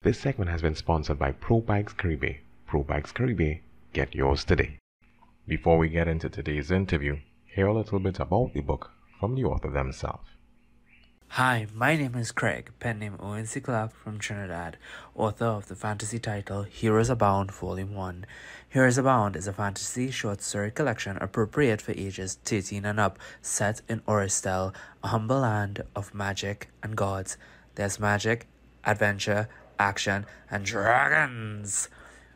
This segment has been sponsored by Pro Bikes Caribe. Pro Bikes Caribe, get yours today. Before we get into today's interview, hear a little bit about the book from the author themselves. Hi, my name is Craig, pen name Owen C Klarc from Trinidad, author of the fantasy title Heroes Abound Volume 1. Heroes Abound is a fantasy short story collection appropriate for ages 13 and up, set in Oristel, a humble land of magic and gods. There's magic, adventure, action, and dragons!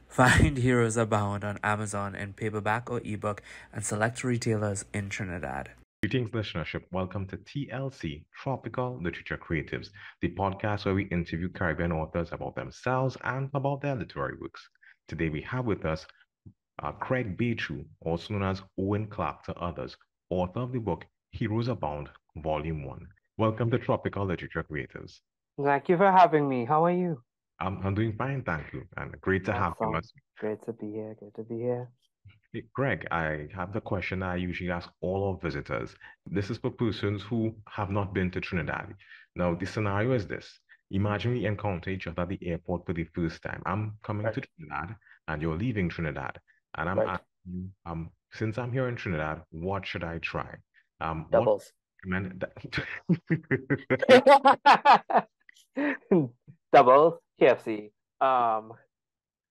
Find Heroes Abound on Amazon in paperback or ebook and select retailers in Trinidad. Greetings, listenership. Welcome to TLC, Tropical Literature Creatives, the podcast where we interview Caribbean authors about themselves and about their literary works. Today we have with us Craig Bachoo, also known as Owen Clark to others, author of the book Heroes Abound, Volume 1. Welcome to Tropical Literature Creatives. Thank you for having me. How are you? I'm doing fine, thank you, and great to have you. Awesome. Great to be here. Good to be here. Hey, Greg, I have the question I usually ask all our visitors. This is for persons who have not been to Trinidad. Now, the scenario is this. Imagine we encounter each other at the airport for the first time. I'm coming to Trinidad and you're leaving Trinidad. And I'm asking you, since I'm here in Trinidad, what should I try? What Doubles. recommend that? Doubles, KFC.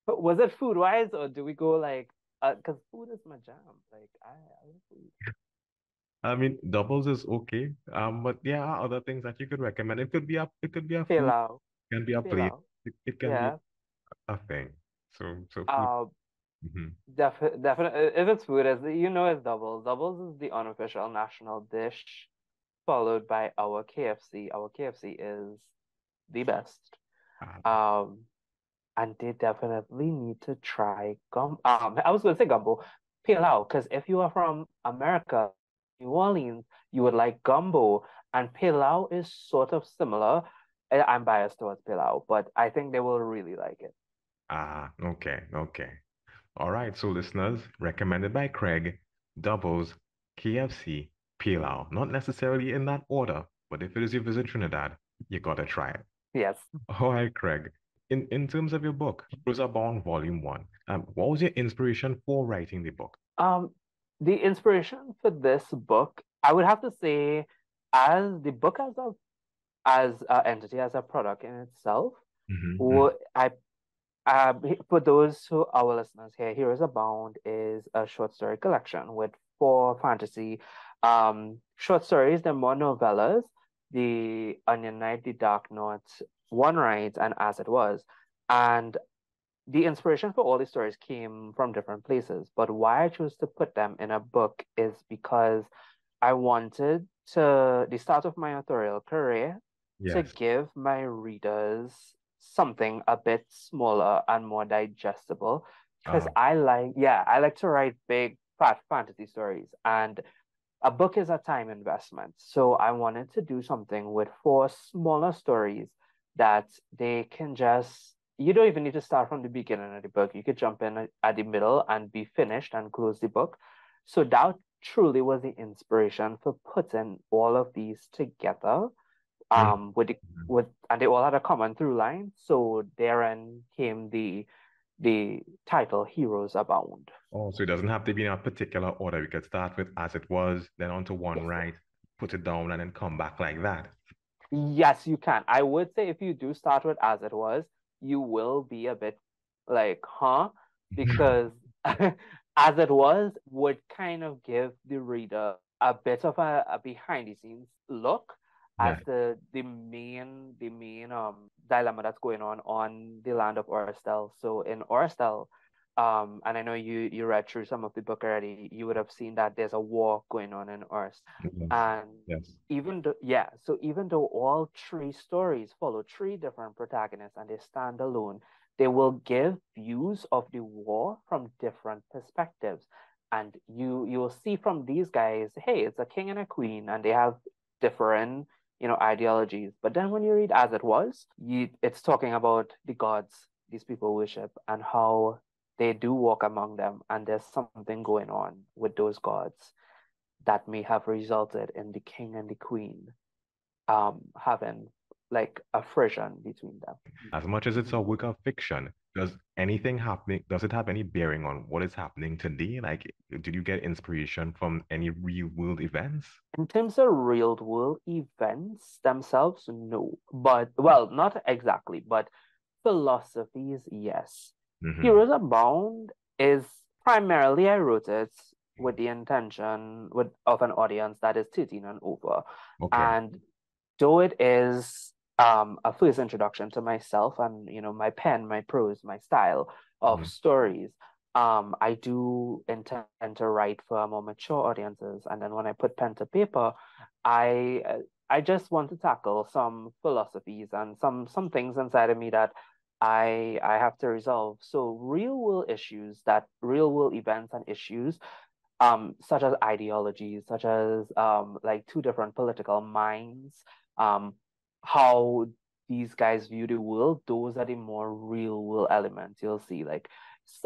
Was it food wise or do we go like because food is my jam. Like I love food. I mean, doubles is okay. But yeah, other things that you could recommend. It could be a food, Pilau. it can be a plate, Pilau. it can be Yeah. a thing. So food. Uh Mhm. definitely if it's food as you know it's doubles. Doubles is the unofficial national dish, followed by our KFC. Our KFC is the best. Uh, Um and they definitely need to try I was going to say gumbo, pilau, because if you are from America, New Orleans, you would like gumbo, and pilau is sort of similar. I'm biased towards pilau, but I think they will really like it. okay. All right, so listeners, recommended by Craig, doubles, KFC, pilau. Not necessarily in that order, but if it is you visit Trinidad, you gotta try it. Yes. All right, Craig. In terms of your book, Heroes Are Born Volume 1, what was your inspiration for writing the book? Um, the inspiration for this book, I would have to say, as the book as a entity, as a product in itself, Mm-hmm. I for those who our listeners here, Heroes Abound is a short story collection with four fantasy short stories. They're more novellas. The Onion Knight, The Dark Knot, One Ride, and As It Was. And the inspiration for all these stories came from different places. But why I chose to put them in a book is because I wanted the start of my authorial career to Yes. give my readers something a bit smaller and more digestible. Because I like to write big fat fantasy stories, and a book is a time investment. So I wanted to do something with four smaller stories that they can just, you don't even need to start from the beginning of the book. You could jump in at the middle and be finished and close the book. So that truly was the inspiration for putting all of these together. With and they all had a common through line. So therein came the title Heroes Abound. Oh, so it doesn't have to be in a particular order. We could start with As It Was, then on to One Yes. Right, put it down, and then come back like that. Yes, you can. I would say if you do start with As It Was, you will be a bit like, huh? Because As It Was would kind of give the reader a bit of a behind the scenes look as Yeah. the main dilemma that's going on the land of Oristel. So in Oristel, and I know you read through some of the book already, you would have seen that there's a war going on in Oris. Yes. And Yes. even though all three stories follow three different protagonists and they stand alone, they will give views of the war from different perspectives. And you'll see from these guys, hey, it's a king and a queen, and they have different, ideologies. But then when you read As It Was, it's talking about the gods these people worship and how they do walk among them, and there's something going on with those gods that may have resulted in the king and the queen having like a frisson between them. As much as it's a work of fiction, does it have any bearing on what is happening today? Like, did you get inspiration from any real world events? In terms of real world events themselves, no. But, well, not exactly, but philosophies, yes. Mm-hmm. Heroes Abound is primarily, I wrote it with the intention of an audience that is 13 and over. Okay. And though it is a first introduction to myself and, my pen, my prose, my style of Mhm. stories, I do intend to write for more mature audiences. And then when I put pen to paper, I just want to tackle some philosophies and some things inside of me that I have to resolve. So real world events and issues, such as ideologies, such as like two different political minds, um, how these guys view the world, those are the more real world elements. You'll see like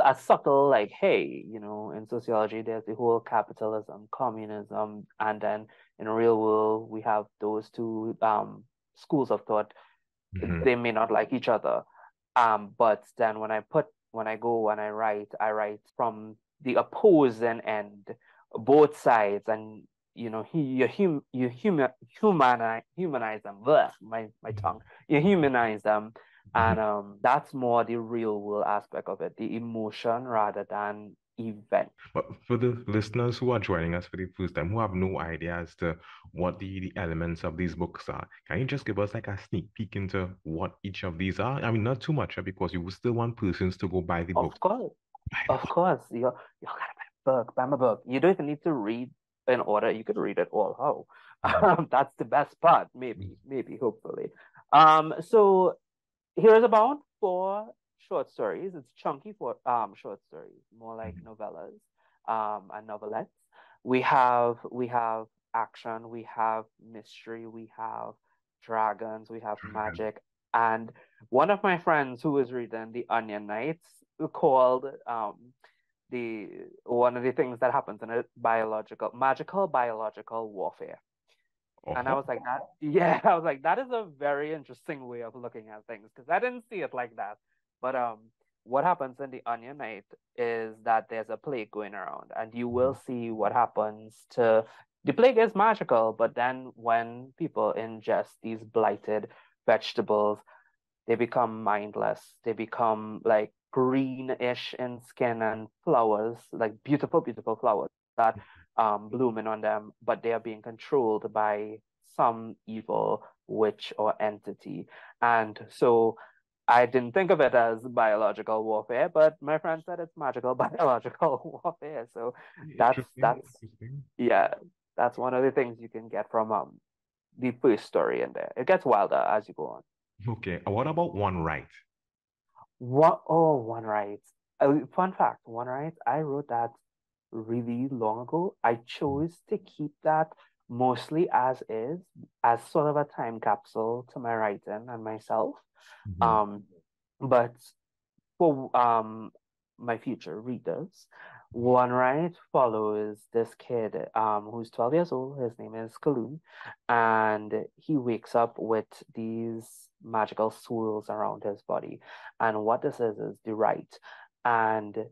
a subtle like, hey, in sociology, there's the whole capitalism, communism, and then in real world, we have those two schools of thought. Mhm. They may not like each other. But then when I write from the opposing end, both sides, and humanize them. Blech, my tongue. You humanize them, and that's more the real world aspect of it, the emotion rather than event. But for the listeners who are joining us for the first time, who have no idea as to what the elements of these books are, can you just give us like a sneak peek into what each of these are? I mean, not too much, because you will still want persons to go buy the books. Of course, Buy the of book. course, you gotta buy my book. You don't even need to read in order. You could read it all how. Mhm. That's the best part, maybe, hopefully. So here's about four short stories. It's chunky for short stories, more like Mhm. novellas, and novelettes. We have action, we have mystery, we have dragons, we have Dragon. magic. And one of my friends who was reading The Onion Knights called the one of the things that happens in it magical biological warfare. And I Oh, was like, that, yeah, I was like, that is a very interesting way of looking at things because I didn't see it like that. But what happens in The Onion Knight is that there's a plague going around, and you will see what happens to the plague is magical, but then when people ingest these blighted vegetables, they become mindless. They become like greenish in skin and flowers, like beautiful, beautiful flowers that blooming on them, but they are being controlled by some evil witch or entity. And so I didn't think of it as biological warfare, but my friend said it's magical biological warfare. So that's interesting, that's interesting. yeah, that's one of the things you can get from the first story in there. It gets wilder as you go on. Okay, what about one right? What? Oh, One Right. Fun fact, One Right, I wrote that really long ago. I chose to keep that mostly as is, as sort of a time capsule to my writing and myself. Mhm. Um, but for my future readers, One Right follows this kid who's 12 years old. His name is Kaloon, and he wakes up with these magical swirls around his body. And what this is the right. And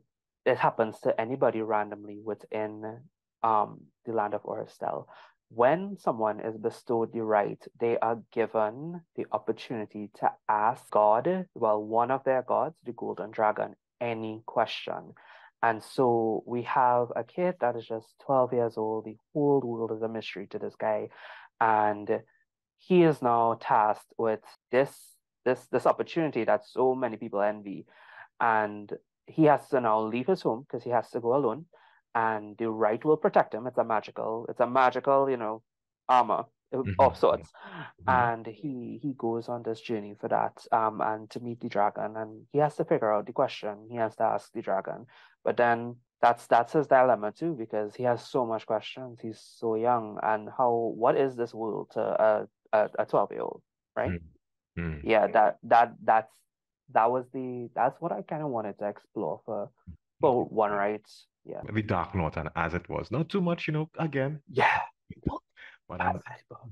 it happens to anybody randomly within the land of Oristel. When someone is bestowed the right, they are given the opportunity to ask God, well, one of their gods, the golden dragon, any question. And so we have a kid that is just 12 years old. The whole world is a mystery to this guy. And he is now tasked with this opportunity that so many people envy. And he has to now leave his home because he has to go alone, and the right will protect him. It's a magical, armor of Mhm. sorts. Mhm. And he goes on this journey for that, and to meet the dragon, and he has to figure out the question. He has to ask the dragon. But then that's his dilemma too, because he has so much questions. He's so young, and what is this world to a 12-year-old, right? Mhm. Mhm. Yeah, that's what I kind of wanted to explore for One Right. Yeah. The Dark North, and as it was, not too much, again, the Yeah. but Bad book.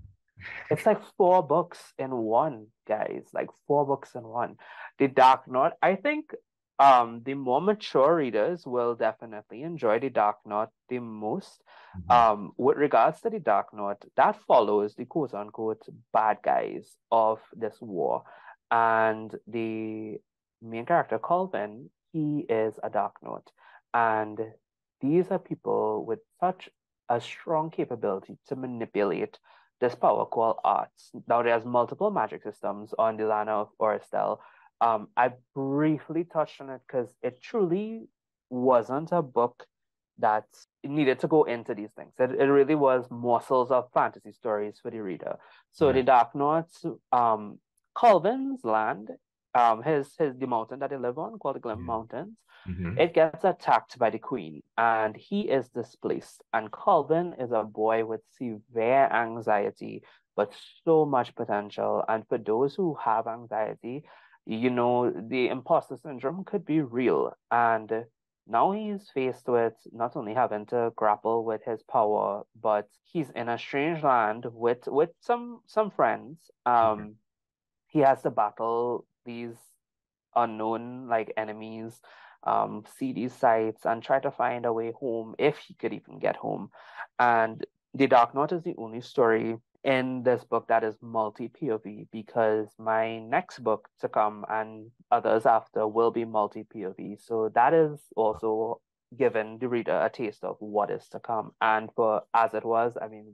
It's like four books in one, guys. Like four books in one. The Dark Knot, I think the more mature readers will definitely enjoy the Dark Knot the most. Mhm. With regards to the Dark Knot, that follows the quote unquote bad guys of this war. And the main character, Colvin, he is a Dark Knot. And these are people with such a strong capability to manipulate this power called arts. Now there's multiple magic systems on the land of Oristel. I briefly touched on it because it truly wasn't a book that needed to go into these things. It really was morsels of fantasy stories for the reader. So Right. the Dark Knights, Colvin's land, his the mountain that they live on called the Glim Yeah. Mountains, Hmm. it gets attacked by the queen and he is displaced. And Colvin is a boy with severe anxiety, but so much potential. And for those who have anxiety, the imposter syndrome could be real. And now he's faced with not only having to grapple with his power, but he's in a strange land with some friends. Yeah. He has to battle these unknown like enemies, see these sites and try to find a way home if he could even get home. And The Dark Knot is the only story in this book that is multi POV because my next book to come and others after will be multi POV. So that is also given the reader a taste of what is to come. And for As It Was, I mean,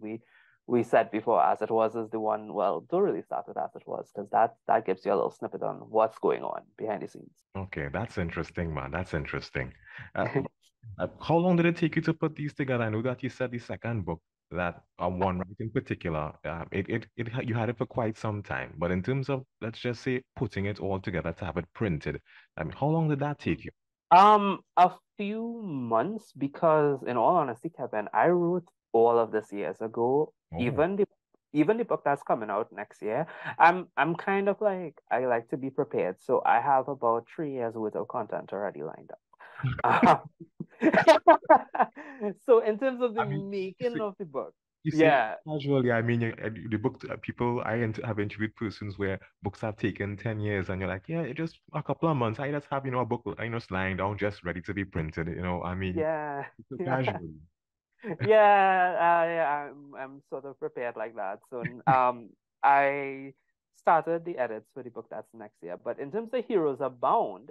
we said before As It Was is the one, well, don't really start with As It Was because that gives you a little snippet on what's going on behind the scenes. Okay, that's interesting, man. That's interesting. How long did it take you to put these together? I know that you said the second book, that one right in particular, you had it for quite some time. But in terms of, let's just say, putting it all together to have it printed, I mean, how long did that take you? A few months because in all honesty, Kevin, I wrote all of this years ago. Oh, Even the book that's coming out next year. I'm kind of like I like to be prepared. So I have about 3 years worth of content already lined up. So in terms of the I mean, making of the book, you say yeah, casually. I mean, the book people have interviewed persons where books have taken 10 years, and you're like, yeah, it just a couple of months. I just have, a book, lying down, just ready to be printed. I mean, yeah, so yeah. casually. Yeah, I'm sort of prepared like that. So I started the edits for the book that's next year. But in terms of Heroes Abound,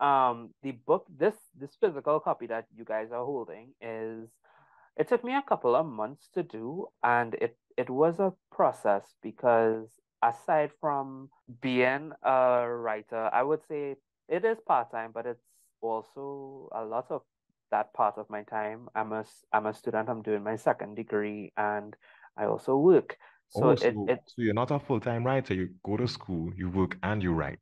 the book, this physical copy that you guys are holding is it took me a couple of months to do, and it was a process because aside from being a writer, I would say it is part-time, but it's also a lot of that part of my time. I'm a student, I'm doing my second degree, and I also work. So Oh, it so it so you're not a full-time writer. You go to school, you work, and you write.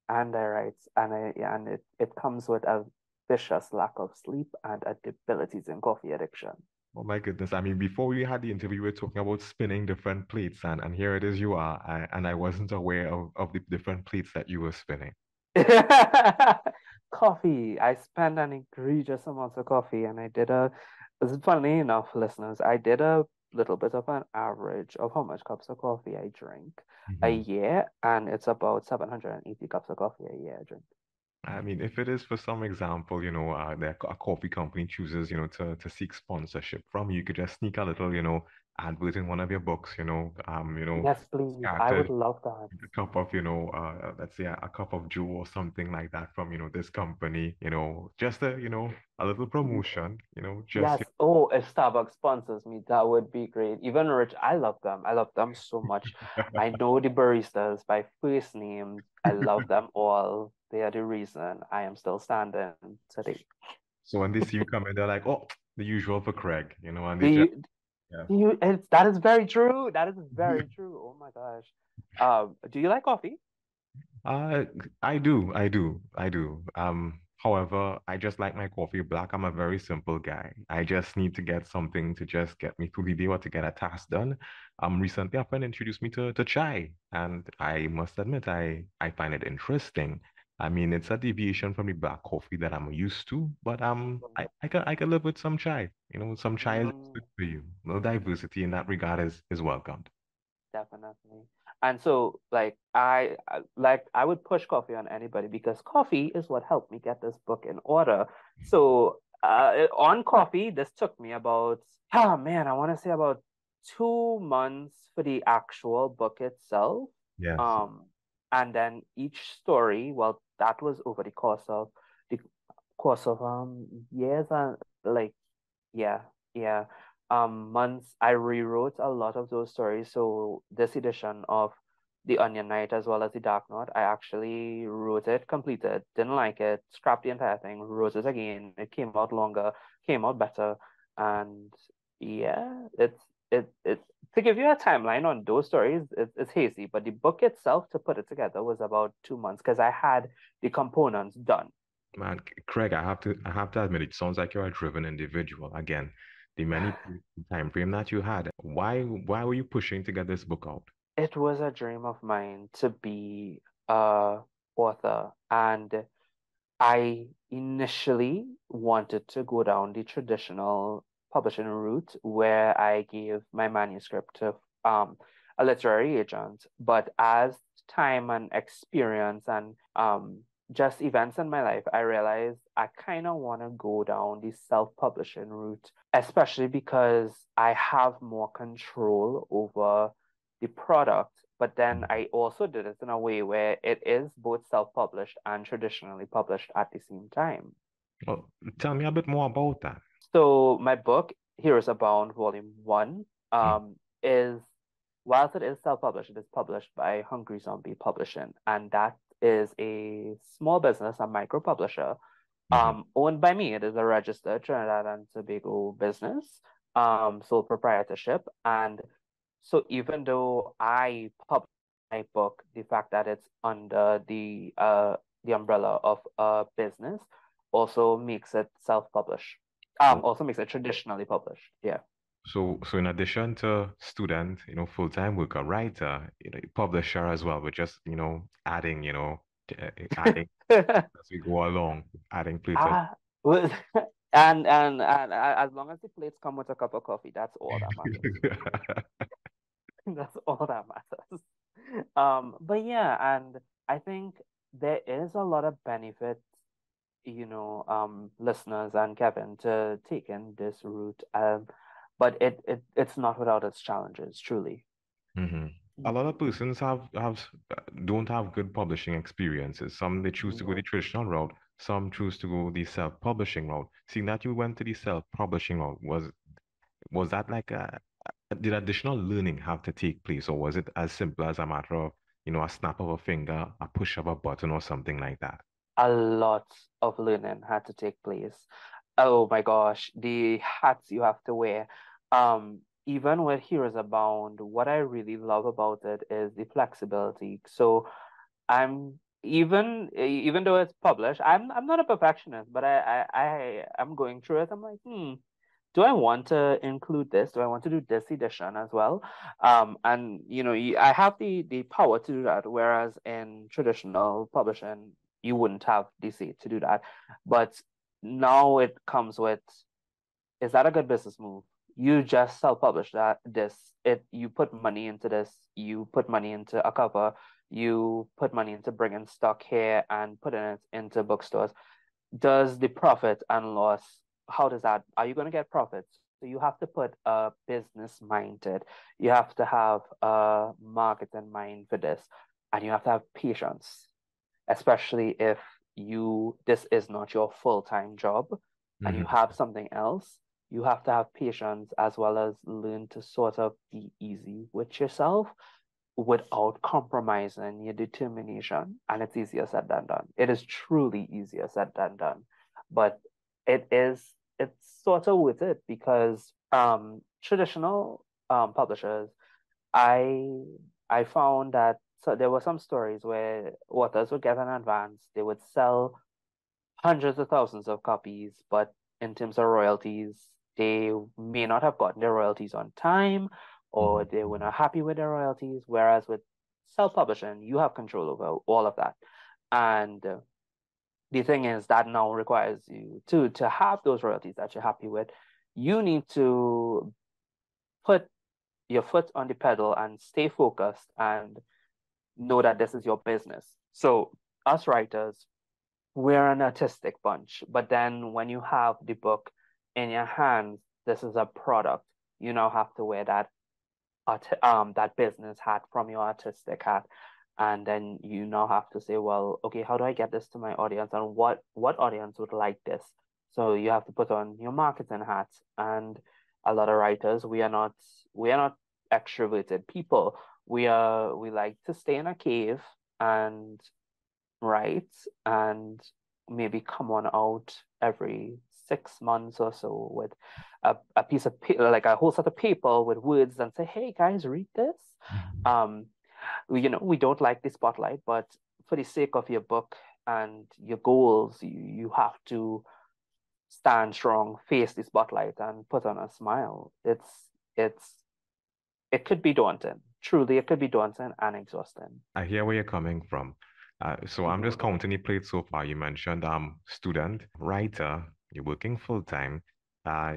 and I write, and it comes with a vicious lack of sleep and a debilities in coffee addiction. Oh my goodness. I mean, before we had the interview, we were talking about spinning different plates, and here it is you are. And I wasn't aware of the different plates that you were spinning. Coffee. I spend an egregious amount of coffee, and funny enough, listeners, I did a little bit of an average of how much cups of coffee I drink a Mhm. year, and it's about 780 cups of coffee a year I drink. I mean, if it is for some example, a coffee company chooses, to seek sponsorship from you, you could just sneak a little, advert in one of your books, Yes, please. I would started love that. a cup of, let's say a cup of Joe or something like that from, this company, just a little promotion, just Yes. Oh, if Starbucks sponsors me, that would be great. Even Rich, I love them. I love them so much. I know the baristas by first names. I love them all. They are the reason I am still standing today. so when they see you come in, they're like, oh, the usual for Craig, and Do they just, you, yeah. that is very true. That is very true. Oh my gosh. Do you like coffee? Uh, I do, I do, I do. However, I just like my coffee black. I'm a very simple guy. I just need to get something to just get me through the day or to get a task done. Recently a friend introduced me to chai, and I must admit I find it interesting. I mean, it's a deviation from the black coffee that I'm used to, but I can live with some chai. Some chai is good Mm. for you. No diversity in that regard is welcomed. Definitely. And so, I would push coffee on anybody because coffee is what helped me get this book in order. So, on coffee, this took me about, oh man, I want to say about 2 months for the actual book itself. Yes. Um, and then each story, well, that was over the course of years and like yeah, yeah. Months I rewrote a lot of those stories. So this edition of The Onion Knight as well as The Dark Knot, I actually wrote it, completed, didn't like it, scrapped the entire thing, wrote it again. It came out longer, came out better, and yeah, it's to give you a timeline on those stories, it's hazy, but the book itself to put it together was about 2 months because I had the components done. Man, Craig, I have to admit, it sounds like you're a driven individual. Again, the many time frame that you had. Why were you pushing to get this book out? It was a dream of mine to be a author, and I initially wanted to go down the traditional publishing route where I gave my manuscript to a literary agent. But as time and experience and just events in my life, I realized I kind of want to go down the self-publishing route, especially because I have more control over the product. But then I also did it in a way where it is both self-published and traditionally published at the same time. Well, tell me a bit more about that. So my book, Heroes Abound, Volume 1, Mm, is, whilst it is self-published, it is published by Hungry Zombie Publishing, and that is a small business, a micro publisher, mhm. owned by me. It is a registered Trinidad and Tobago business, sole proprietorship, and so even though I publish my book, the fact that it's under the umbrella of a business also makes it self-published. Oh, Also makes it traditionally published. Yeah. so in addition to student, full-time worker, writer, publisher as well, but just, adding, adding as we go along, adding plates of. Ah, well, and as long as the plates come with a cup of coffee, that's all that matters. That's all that matters. But yeah, and I think there is a lot of benefit, listeners and Kevin, to taking this route. But it's not without its challenges, truly. Hmm. A lot of persons don't have good publishing experiences. Some they choose to go the No. traditional route. Some choose to go the self-publishing route. Seeing that you went to the self-publishing route, was that like did additional learning have to take place, or was it as simple as a matter of, a snap of a finger, a push of a button, or something like that? A lot of learning had to take place. Oh my gosh, the hats you have to wear. Even with Heroes Abound, what I really love about it is the flexibility. So I'm even though it's published, I'm not a perfectionist, but I'm going through it. I'm like, do I want to include this? Do I want to do this edition as well? And I have the power to do that, whereas in traditional publishing, you wouldn't have the say to do that. But now it comes with, is that a good business move? You just self-publish you put money into this, you put money into a cover, you put money into bringing stock here and putting it into bookstores. Does the profit and loss, how does that, are you going to get profits? So you have to put a business mind to it. You have to have a marketing mind for this, and you have to have patience, especially if this is not your full-time job and you Hmm. have something else. You have to have patience as well as learn to sort of be easy with yourself without compromising your determination. And it's easier said than done. It is truly easier said than done. But it's sort of with it because traditional publishers, I I found that so there were some stories where authors would get an advance, they would sell hundreds of thousands of copies, but in terms of royalties, they may not have gotten their royalties on time or they were Hmm. not happy with their royalties. Whereas with self-publishing, you have control over all of that. And the thing is that now requires you to have those royalties that you're happy with. You need to put your foot on the pedal and stay focused and know that this is your business. So us writers, we're an artistic bunch, but then when you have the book in your hands, this is a product. You now have to wear that business hat from your artistic hat. And then you now have to say, well, okay, how do I get this to my audience? And what audience would like this? So you have to put on your marketing hat. And a lot of writers, we are not extroverted people. We like to stay in a cave and write and maybe come on out every 6 months or so with a piece of like a whole set of paper with words and say, hey guys, read this. We don't like the spotlight, but for the sake of your book and your goals, you have to stand strong, face the spotlight, and put on a smile. It could be daunting. Truly, it could be daunting and exhausting. I hear where you're coming from. So I'm just counting the plate so far. You mentioned student, writer, you're working full time.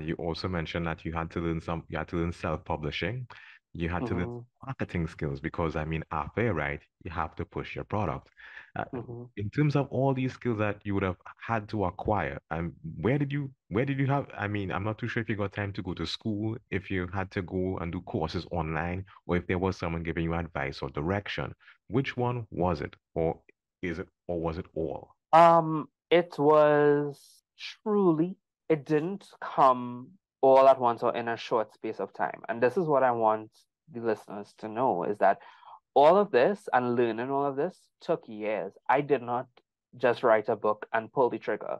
You also mentioned that you had to learn self-publishing. You had to learn marketing skills because I mean, after you write, you have to push your product. In terms of all these skills that you would have had to acquire, where did you have, I mean, I'm not too sure if you got time to go to school, if you had to go and do courses online, or if there was someone giving you advice or direction. Which one was it, or was it all? It was truly, it didn't come all at once or in a short space of time. And this is what I want the listeners to know is that all of this and learning all of this took years. I did not just write a book and pull the trigger.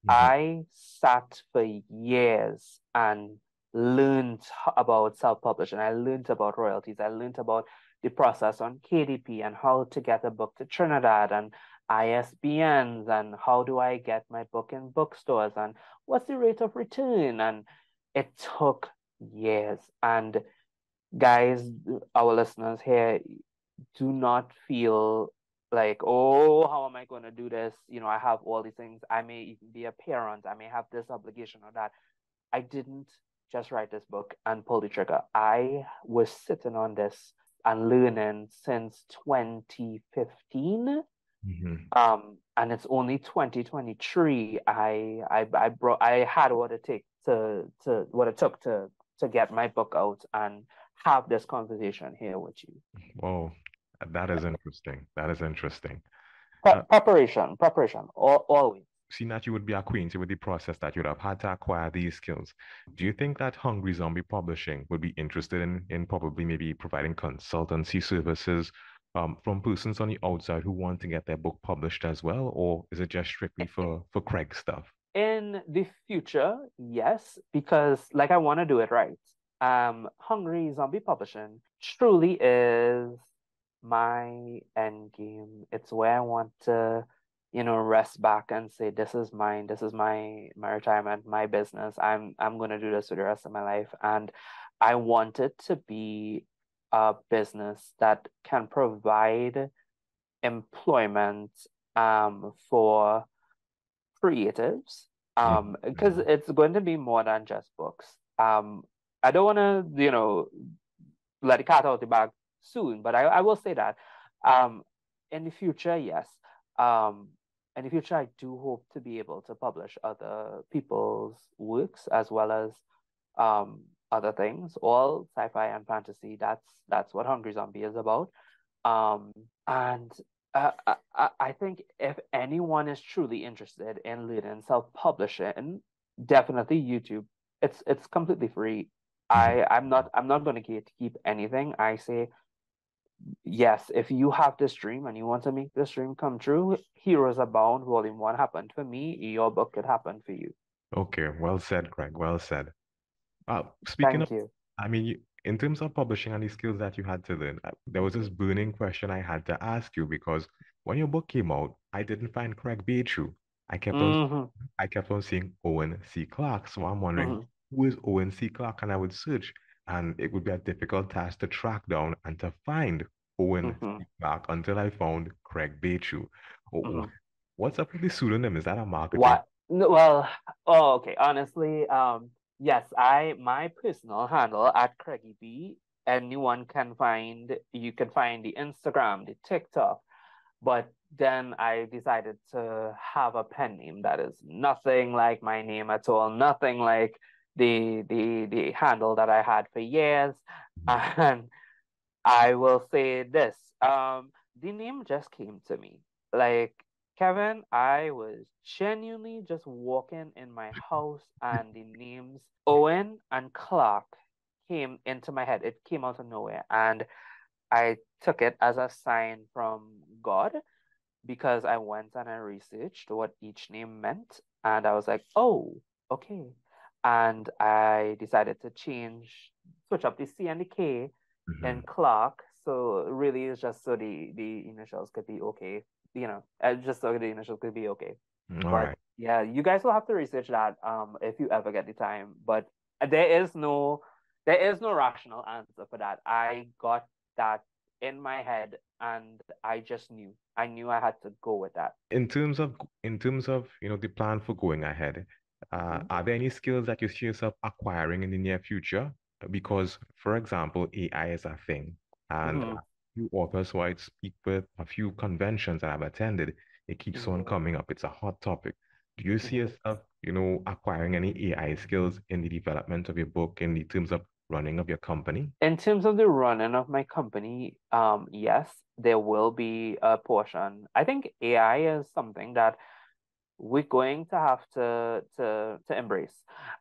I sat for years and learned about self-publishing. I learned about royalties. I learned about the process on KDP and how to get a book to Trinidad and ISBNs and how do I get my book in bookstores and what's the rate of return. And it took years. And guys, our listeners here, do not feel like, oh, how am I going to do this? I have all these things. I may even be a parent. I may have this obligation or that. I didn't just write this book and pull the trigger. I was sitting on this and learning since 2015. And it's only 2023. I had what it took to get my book out and have this conversation here with you. Whoa, that is interesting. That is interesting. Preparation, always. Seeing that you would be acquainted with the process that you would have had to acquire these skills, do you think that Hungry Zombie Publishing would be interested in probably maybe providing consultancy services from persons on the outside who want to get their book published as well, or is it just strictly for Craig stuff? In the future, yes, because like I want to do it right. Hungry Zombie Publishing truly is my end game. It's where I want to, rest back and say, this is mine, this is my retirement, my business. I'm gonna do this for the rest of my life. And I want it to be a business that can provide employment for creatives. Because it's going to be more than just books. I don't want to, let the cat out the bag soon, but I will say that in the future, yes. In the future, I do hope to be able to publish other people's works as well as other things, all sci-fi and fantasy. That's what Hungry Zombie is about. And I think if anyone is truly interested in learning self-publishing, definitely YouTube. It's completely free. I'm not going to keep anything. I say, yes, if you have this dream and you want to make this dream come true, Heroes Abound Volume 1 happened for me. Your book could happen for you. Okay, well said, Craig. Well said. Speaking Thank of, you. I mean, in terms of publishing and the skills that you had to learn, there was this burning question I had to ask you because when your book came out, I didn't find Craig Bachoo. I kept on seeing Owen C Klarc. So I'm wondering who is Owen C Klarc, and I would search, and it would be a difficult task to track down and to find Owen C Klarc until I found Craig Bachoo. What's up with the pseudonym? Is that a marketing? What? Well, okay. Honestly, yes, my personal handle at Craigie B anyone can find. You can find the Instagram, the TikTok. But then I decided to have a pen name that is nothing like my name at all, nothing like the handle that I had for years. And I will say this. The name just came to me. Like, Kevin, I was genuinely just walking in my house and the names Owen and Clark came into my head. It came out of nowhere. And I took it as a sign from God because I went and I researched what each name meant. And I was like, oh, okay. And I decided to switch up the C and the K in Clark. So really it's just so the initials could be okay. Just so the initials could be okay. All But right. yeah, you guys will have to research that if you ever get the time. But there is no rational answer for that. I got that in my head and I just knew. I knew I had to go with that. In terms of the plan for going ahead, are there any skills that you see yourself acquiring in the near future? Because, for example, AI is a thing, and Mm-hmm. a few authors who I speak with, a few conventions that I've attended, it keeps on coming up. It's a hot topic. Do you see Mm-hmm. yourself, acquiring any AI skills in the development of your book, in the terms of running of your company? In terms of the running of my company, yes, there will be a portion. I think AI is something that we're going to have to embrace.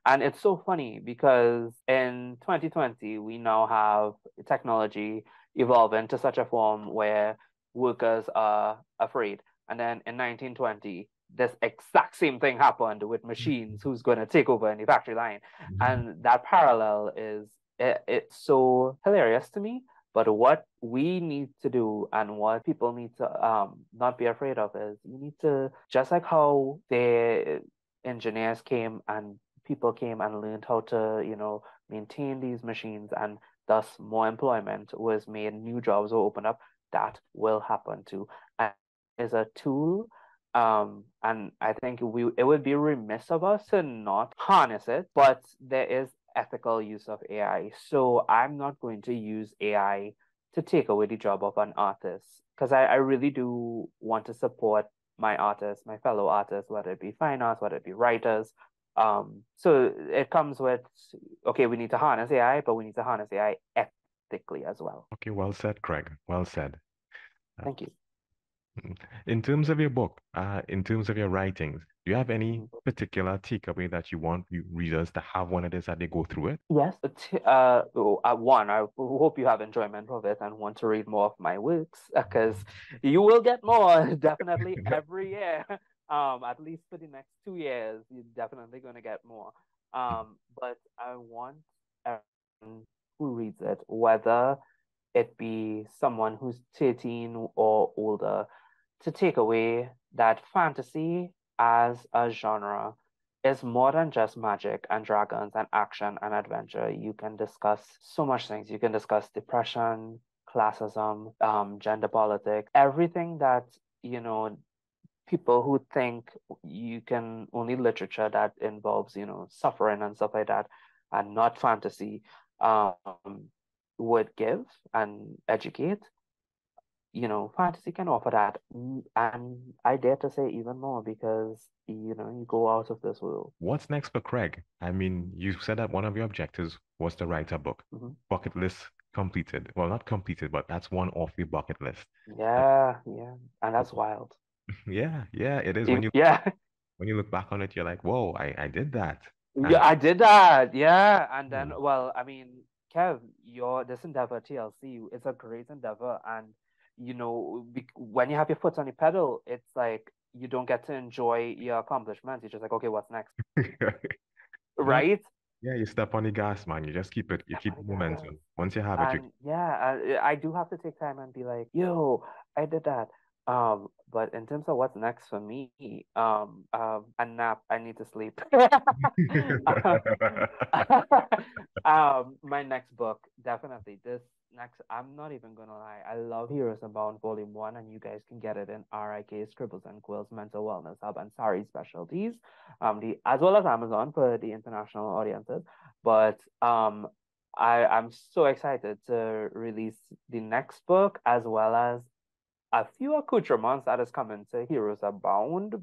And it's so funny because in 2020 we now have technology evolving to such a form where workers are afraid. And then in 1920 this exact same thing happened with machines who's going to take over in the factory line. And that parallel it's so hilarious to me. But what we need to do and what people need to not be afraid of is you need to, just like how the engineers came and people came and learned how to, maintain these machines and thus more employment was made, new jobs will open up, that will happen too. And is a tool. And I think it would be remiss of us to not harness it, but there is ethical use of AI. So I'm not going to use AI to take away the job of an artist because I really do want to support my artists, my fellow artists, whether it be fine arts, whether it be writers. So it comes with, okay, we need to harness AI, but we need to harness AI ethically as well. Okay, well said, Craig. Well said. Uh, Thank you. In terms of your book, in terms of your writings, do you have any Mhm. particular takeaway that you want your readers to have when it is that they go through it? Yes. One, I hope you have enjoyment of it and want to read more of my works because you will get more definitely every year. At least for the next 2 years, you're definitely going to get more. But I want everyone who reads it, whether it be someone who's 13 or older, to take away that fantasy as a genre is more than just magic and dragons and action and adventure. You can discuss so much things. You can discuss depression, classism, gender politics, everything that, people who think you can only literature that involves, suffering and stuff like that and not fantasy, um, would give and educate. Fantasy can offer that. And I dare to say even more because, you go out of this world. What's next for Craig? I mean, you said that one of your objectives was to write a book. Mhm. Bucket list completed. Well, not completed, but that's one off the bucket list. Uh, Yeah, yeah. And that's wild. yeah, yeah, it is. When you Yeah. when you look back on it, you're like, whoa, I did that. Yeah, And I did that. Yeah. And then, hmm, well, I mean, Kev, this endeavor, TLC, it's a great endeavor. And, when you have your foot on the pedal, it's like you don't get to enjoy your accomplishments. You're just like, okay, what's next? no, Right? yeah, you step on the gas, man. You just keep it, you Step keep on the the gas. momentum. Once you have it, you And yeah, I do have to take time and be like, yo, I did that. But in terms of what's next for me, a nap, I need to sleep. My next book, definitely. This next, I'm not even gonna lie. I love Heroes Abound Volume 1, and you guys can get it in RIK Scribbles and Quills Mental Wellness Hub and Sari Specialties, the as well as Amazon for the international audiences. But I'm so excited to release the next book as well as a few accoutrements that is coming to Heroes Abound.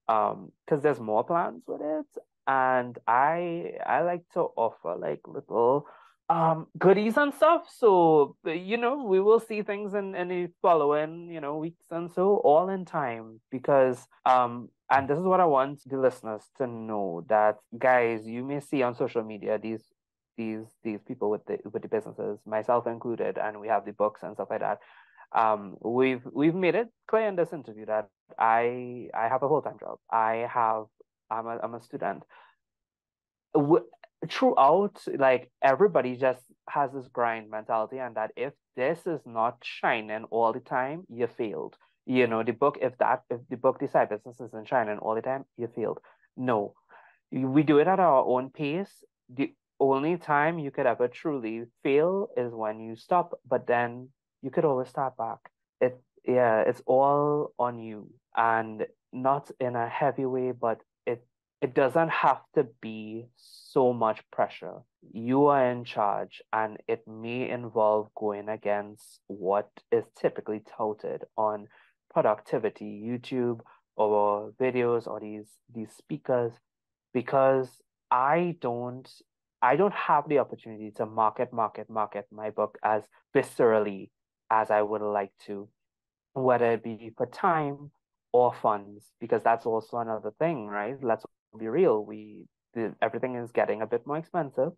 Because there's more plans with it, and I like to offer like little goodies and stuff. So we will see things in the following weeks and so, all in time, because and this is what I want the listeners to know, that guys, you may see on social media these people with the businesses, myself included, and we have the books and stuff like that. We've made it clear in this interview that I have a full-time job. I'm a student. Throughout, like, everybody just has this grind mentality, and that if this is not shining all the time, you failed. The book, if the book, the side business, isn't shining all the time, you failed. No, we do it at our own pace. The only time you could ever truly fail is when you stop, but then you could always start back. Yeah, it's all on you, and not in a heavy way, but it doesn't have to be so much pressure. You are in charge, and it may involve going against what is typically touted on productivity, YouTube, or videos, or these speakers, because I don't I don't have the opportunity to market my book as viscerally as I would like to, whether it be for time or funds, because that's also another thing, right? Let's be real. Everything is getting a bit more expensive.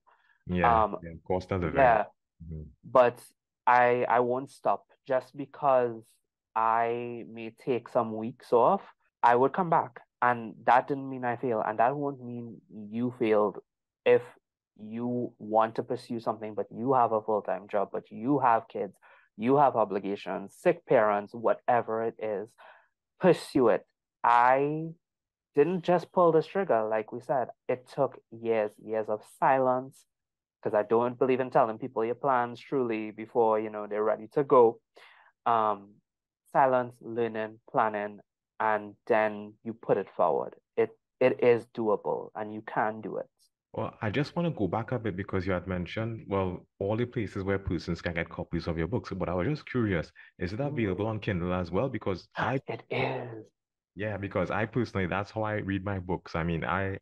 Yeah, Um, yeah, cost of living. yeah, Mhm. but I won't stop just because I may take some weeks off. I would come back, and that didn't mean I failed, and that won't mean you failed. If you want to pursue something, but you have a full-time job, but you have kids, you have obligations, sick parents, whatever it is, pursue it. I didn't just pull this trigger, like we said. It took years of silence, because I don't believe in telling people your plans truly before they're ready to go. Um, Silence, learning, planning, and then you put it forward. It is doable, and you can do it. Well, I just want to go back a bit because you had mentioned, well, all the places where persons can get copies of your books. But I was just curious, is it available on Kindle as well? Because It is. yeah, because I personally, that's how I read my books. I mean, I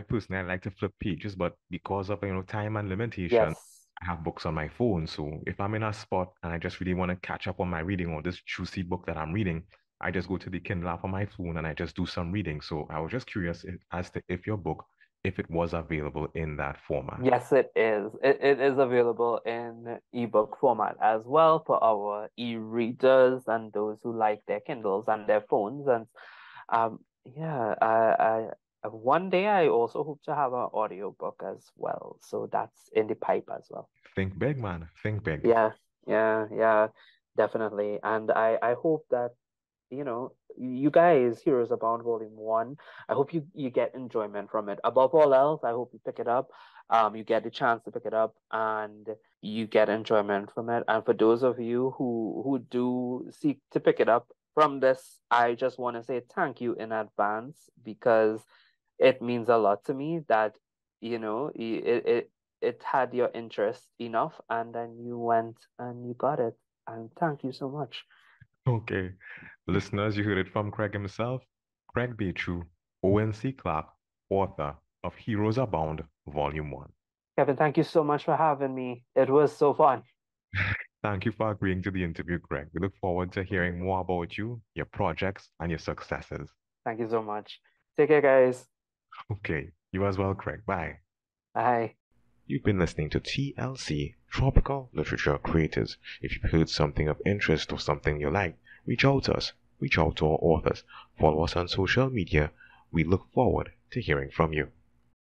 personally, I like to flip pages, but because of, time and limitation, Yes. I have books on my phone. So if I'm in a spot and I just really want to catch up on my reading or this juicy book that I'm reading, I just go to the Kindle app on my phone and I just do some reading. So I was just curious as to if your book, if it was available in that format. Yes, it is. It is available in ebook format as well for our e-readers and those who like their Kindles and their phones. And yeah, one day I also hope to have an audiobook as well. So that's in the pipe as well. Think big, man. Think big. Yeah, yeah, definitely. And I hope that you guys, Heroes Abound Volume 1, I hope you get enjoyment from it. Above all else, I hope you pick it up. You get the chance to pick it up, and you get enjoyment from it. And for those of you who do seek to pick it up from this, I just want to say thank you in advance, because it means a lot to me that it had your interest enough, and then you went and you got it. And thank you so much. Okay. Listeners, you heard it from Craig himself. Craig Bachoo, Owen C Klarc, author of Heroes Abound, Volume 1. Kevin, thank you so much for having me. It was so fun. Thank you for agreeing to the interview, Craig. We look forward to hearing more about you, your projects, and your successes. Thank you so much. Take care, guys. Okay. You as well, Craig. Bye. Bye. You've been listening to TLC, Tropical Literature Creators. If you've heard something of interest or something you like, reach out to us. Reach out to our authors. Follow us on social media. We look forward to hearing from you.